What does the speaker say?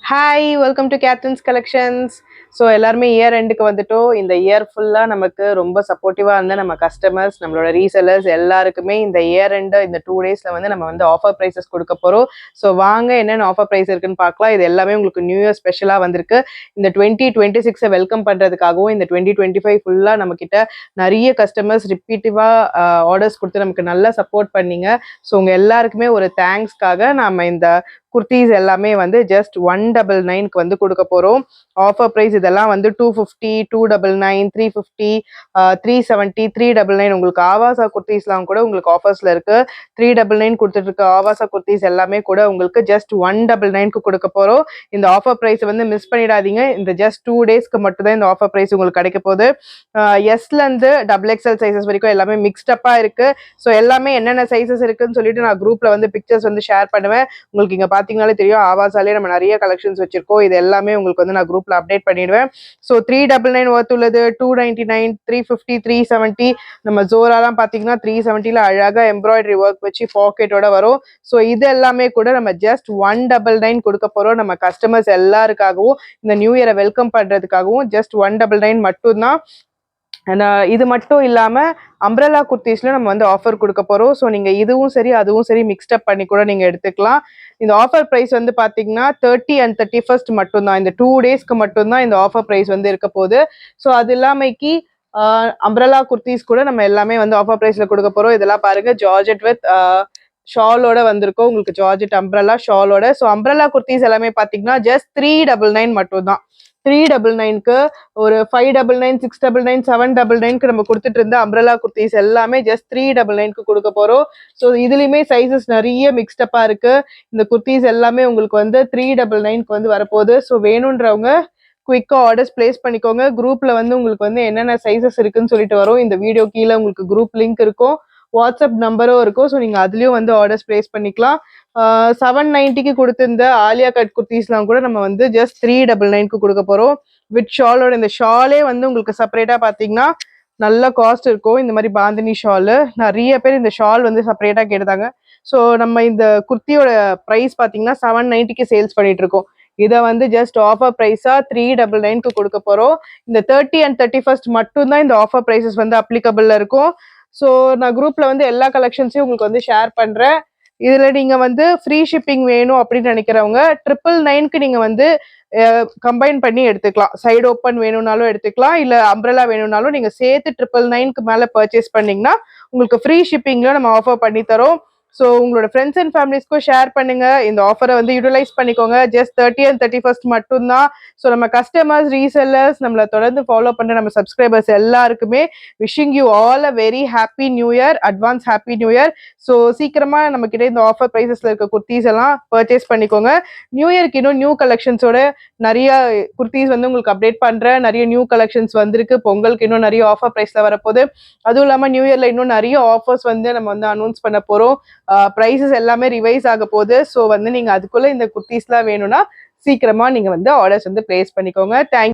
Hi welcome to Catherine's collections. So எல்லாருமே year எண்டுக்கு வந்துட்டோம். இந்த இயர் ஃபுல்லாக நமக்கு ரொம்ப சப்போர்ட்டிவாக இருந்த நம்ம கஸ்டமர்ஸ், நம்மளோட ரீசெல்லர்ஸ் எல்லாருக்குமே இந்த இயர் எண்டு இந்த 2 டேஸில் வந்து நம்ம வந்து ஆஃபர் ப்ரைஸஸ் கொடுக்க போகிறோம். ஸோ வாங்க என்னென்ன ஆஃபர் ப்ரைஸ் இருக்குன்னு பார்க்கலாம். இது எல்லாமே உங்களுக்கு நியூ இயர் ஸ்பெஷலாக வந்திருக்கு. இந்த 2026 வெல்கம் பண்ணுறதுக்காகவும் இந்த 2025 ஃபுல்லாக நம்மக்கிட்ட நிறைய கஸ்டமர்ஸ் ரிப்பீட்டிவாக ஆர்டர்ஸ் கொடுத்து நமக்கு நல்லா சப்போர்ட் பண்ணீங்க. ஸோ உங்கள் எல்லாருக்குமே ஒரு தேங்க்ஸ்க்காக நம்ம இந்த குர்த்திஸ் எல்லாமே வந்து ஜஸ்ட் 199க்கு வந்து கொடுக்க போகிறோம். ஆஃபர் ப்ரைஸ் இதெல்லாம் வந்து 250, 299, 350, 370, 399. உங்களுக்கு ஆவாசா குர்த்திஸ்லாம் கூட உங்களுக்கு ஆஃபர்ஸில் இருக்குது. 399 கொடுத்துட்டு இருக்க ஆவாசா குர்த்திஸ் எல்லாமே கூட உங்களுக்கு ஜஸ்ட் 199க்கு கொடுக்க போகிறோம். இந்த ஆஃபர் ப்ரைஸ் வந்து மிஸ் பண்ணிடாதீங்க. இந்த ஜஸ்ட் 2 டேஸ்க்கு மட்டும் தான் இந்த ஆஃபர் ப்ரைஸ் உங்களுக்கு கிடைக்க போகுது. எஸ்லேருந்து XXL சைஸஸ் வரைக்கும் எல்லாமே மிக்ஸ்டப்பாக இருக்குது. ஸோ எல்லாமே என்னென்ன சைஸஸ் இருக்குன்னு சொல்லிட்டு நான் குரூப்பில் வந்து பிக்சர்ஸ் வந்து ஷேர் பண்ணுவேன். உங்களுக்கு இங்கே பார்த்தீங்கனாலே தெரியும், ஆவாசாலே நம்ம நிறைய கலெக்ஷன்ஸ் வச்சிருக்கோம். இது எல்லாமே உங்களுக்கு வந்து நான் குரூப்ல அப்டேட் பண்ணிடுவேன். ஸோ 399 ஒர்த் உள்ளது, 299, 350, 370. நம்ம ஜோராலாம் பார்த்தீங்கன்னா 370ல அழகா எம்ப்ராய்டரி ஒர்க் வச்சு பாக்கெட்டோட வரும். ஸோ இது எல்லாமே கூட நம்ம ஜஸ்ட் 199 கொடுக்க போறோம். நம்ம கஸ்டமர்ஸ் எல்லாருக்காகவும் இந்த நியூ இயரை வெல்கம் பண்றதுக்காகவும் ஜஸ்ட் 199 மட்டும்தான். இது மட்டும் இல்லாமல் அம்ப்ரெல்லா குர்த்திஸ்ல நம்ம வந்து ஆஃபர் கொடுக்க போகிறோம். ஸோ நீங்கள் இதுவும் சரி அதுவும் சரி மிக்ஸ்டப் பண்ணி கூட நீங்கள் எடுத்துக்கலாம். இந்த ஆஃபர் ப்ரைஸ் வந்து பார்த்தீங்கன்னா 30 and 31 மட்டும்தான். இந்த 2 டேஸ்க்கு மட்டும்தான் இந்த ஆஃபர் ப்ரைஸ் வந்து இருக்க போகுது. ஸோ அது இல்லாமைக்கு அம்ப்ரெல்லா குர்த்திஸ் கூட நம்ம எல்லாமே வந்து ஆஃபர் ப்ரைஸில் கொடுக்க போகிறோம். இதெல்லாம் பாருங்க, ஜார்ஜெட் வித் ஷாலோட வந்திருக்கோம். உங்களுக்கு ஜார்ஜெட் அம்ப்ரெல்லா ஷாலோட. ஸோ அம்ப்ரெல்லா குர்த்திஸ் எல்லாமே பார்த்தீங்கன்னா ஜஸ்ட் 399 மட்டும்தான். 399க்கு ஒரு 599, 699, 799க்கு நம்ம கொடுத்துட்டு இருந்த அம்ப்ரெல்லா குர்த்திஸ் எல்லாமே ஜஸ்ட் 399க்கு கொடுக்க போறோம். ஸோ இதுலயுமே சைசஸ் நிறைய மிக்ஸ்டப்பா இருக்கு. இந்த குர்த்திஸ் எல்லாமே உங்களுக்கு வந்து 399க்கு வந்து வரப்போகுது. ஸோ வேணுன்றவங்க குயிக்காக ஆர்டர்ஸ் பிளேஸ் பண்ணிக்கோங்க. குரூப்ல வந்து உங்களுக்கு வந்து என்னென்ன சைசஸ் இருக்குன்னு சொல்லிட்டு வரும். இந்த வீடியோ கீழே உங்களுக்கு குரூப் லிங்க் இருக்கும், வாட்ஸ்அப் நம்பரும் இருக்கும். ஸோ நீங்கள் அதுலேயும் வந்து ஆர்டர்ஸ் பிளேஸ் பண்ணிக்கலாம். 790க்கு கொடுத்திருந்த ஆலியா கட் குர்த்திஸ்லாம் கூட நம்ம வந்து ஜஸ்ட் 399க்கு கொடுக்க போகிறோம் வித் ஷாலோட. இந்த ஷாலே வந்து உங்களுக்கு செப்பரேட்டாக பார்த்தீங்கன்னா நல்ல காஸ்ட் இருக்கும். இந்த மாதிரி பாந்தினி ஷாலு நிறைய பேர் இந்த ஷால் வந்து செப்பரேட்டாக கேட்டாங்க. ஸோ நம்ம இந்த குர்த்தியோட ப்ரைஸ் பார்த்தீங்கன்னா 790க்கு சேல்ஸ் பண்ணிட்டு இருக்கோம். இதை வந்து ஜஸ்ட் ஆஃபர் ப்ரைஸாக 399க்கு கொடுக்க போகிறோம். இந்த 30 and 31 மட்டும்தான் இந்த ஆஃபர் ப்ரைஸஸ் வந்து அப்ளிகபிளில் இருக்கும். ஸோ நான் குரூப்பில் வந்து எல்லா கலெக்ஷன்ஸையும் உங்களுக்கு வந்து ஷேர் பண்ணுறேன். இதில் நீங்கள் வந்து ஃப்ரீ ஷிப்பிங் வேணும் அப்படின்னு நினைக்கிறவங்க 999க்கு நீங்கள் வந்து கம்பைன் பண்ணி எடுத்துக்கலாம். சைடு ஓப்பன் வேணும்னாலும் எடுத்துக்கலாம், இல்லை அம்ப்ரெல்லா வேணும்னாலும் நீங்கள் சேர்த்து 999க்கு மேலே பர்ச்சேஸ் பண்ணிங்கன்னா உங்களுக்கு ஃப்ரீ ஷிப்பிங்கில் நம்ம ஆஃபர் பண்ணி தரோம். ஸோ உங்களோட ஃப்ரெண்ட்ஸ் அண்ட் ஃபேமிலிஸ்க்கும் ஷேர் பண்ணுங்க. இந்த ஆஃபரை வந்து யூட்டிலைஸ் பண்ணிக்கோங்க. ஜஸ்ட் 30 and 31 மட்டும்தான். ஸோ நம்ம கஸ்டமர்ஸ், ரீசெல்லர்ஸ், நம்மளை தொடர்ந்து ஃபாலோ பண்ணுற நம்ம சப்ஸ்கிரைபர்ஸ் எல்லாருக்குமே wishing you all a very happy new year, advance happy new year. So சீக்கிரமா நம்ம கிட்ட இந்த ஆஃபர் ப்ரைஸஸ்ல இருக்க குர்த்திஸ் எல்லாம் பர்ச்சேஸ் பண்ணிக்கோங்க. நியூ இயர்க்கு இன்னும் நியூ கலெக்ஷன்ஸோட நிறைய குர்த்திஸ் வந்து உங்களுக்கு அப்டேட் பண்றேன். நிறைய நியூ கலெக்ஷன்ஸ் வந்திருக்கு. பொங்கலுக்கு இன்னும் நிறைய ஆஃபர் ப்ரைஸ்ல வரப்போகுது. அதுவும் இல்லாமல் நியூ இயர்ல இன்னும் நிறைய ஆஃபர்ஸ் வந்து நம்ம வந்து அனௌன்ஸ் பண்ண போறோம். ப்ரைஸஸ் எல்லாமே ரிவைஸ் ஆக போகுது. ஸோ வந்து நீங்க அதுக்குள்ள இந்த குர்த்திஸ்லாம் வேணும்னா சீக்கிரமா நீங்க வந்து ஆர்டர்ஸ் வந்து பிளேஸ் பண்ணிக்கோங்க. தேங்க்யூ.